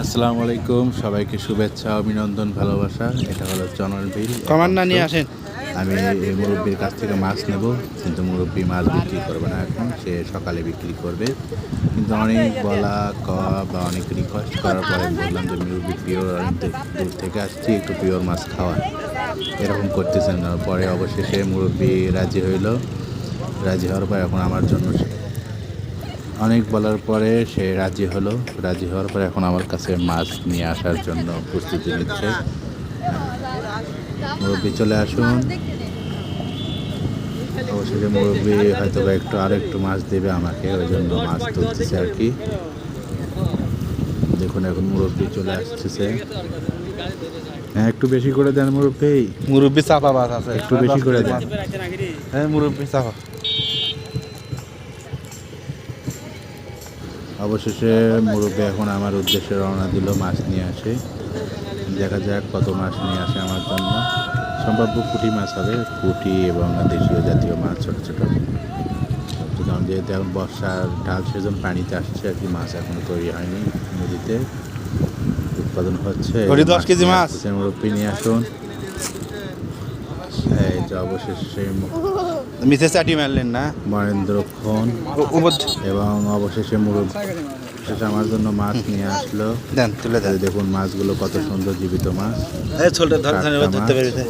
আসসালামু আলাইকুম, সবাইকে শুভেচ্ছা, অভিনন্দন, ভালোবাসা। এটা হলো চনল বিল। কমান্ডা নিয়ে আসেন। আমি এই মুরব্বীর কাছ থেকে মাছ নেব, কিন্তু মুরব্বী মাছ বিক্রি করবে না, এখন সে সকালে বিক্রি করবে। কিন্তু অনেক বলা কওয়া বা অনেক রিকোয়েস্ট করার পরে আমি বললাম যে মুরব্বী পিওর, দূর থেকে আসছি, একটু পিওর মাছ খাওয়া, এরকম করতেছেন না। পরে অবশেষে মুরব্বী রাজি হইল। রাজি হওয়ার পর এখন আমার জন্য অনেক বলার পরে সে রাজি হলো। রাজি হওয়ার পরে এখন আমার কাছে মাছ নিয়ে আসার জন্য প্রস্তুতি নিচ্ছে। মুরব্বী চলে আসুন। অবশেষে মুরব্বী হয়তো আরো একটু মাছ দেবে আমাকে, ওই জন্য মাছ তুলতেছে আর কি। দেখুন এখন মুরব্বী চলে আসতেছে। হ্যাঁ, একটু বেশি করে দেন মুরব্বী। মুরব্বি চাপা মাছ আছে, একটু বেশি করে দেন। হ্যাঁ মুরব্বি চাপা। অবশেষে মুরব্বী এখন আমার উদ্দেশ্যে রওনা দিল মাছ নিয়ে আসে। দেখা যাক কত মাছ নিয়ে আসে আমার জন্য। সম্ভাব্য পুঁটি মাছ হবে, পুঁটি এবং দেশীয় জাতীয় মাছ, ছোটো ছোটো। কারণ যেহেতু এখন বর্ষার ঢাল সেজন পানিতে আসছে আর কি, মাছ এখনো তৈরি হয়নি, নদীতে উৎপাদন হচ্ছে। 10 কেজি মাছ মুরব্বী নিয়ে আসুন। এই যে অবশেষে মিসে চাটি মারলেন না মহেন্দ্রক্ষণ এবং অবশেষে মুরব্বী আমার জন্য মাছ নিয়ে আসলো। দেন তুলে দেন। দেখুন মাছগুলো কত সুন্দর, জীবিত মাছ। এই ছোটটা ধরতে পারবে। দেন, ঢেলে দেন।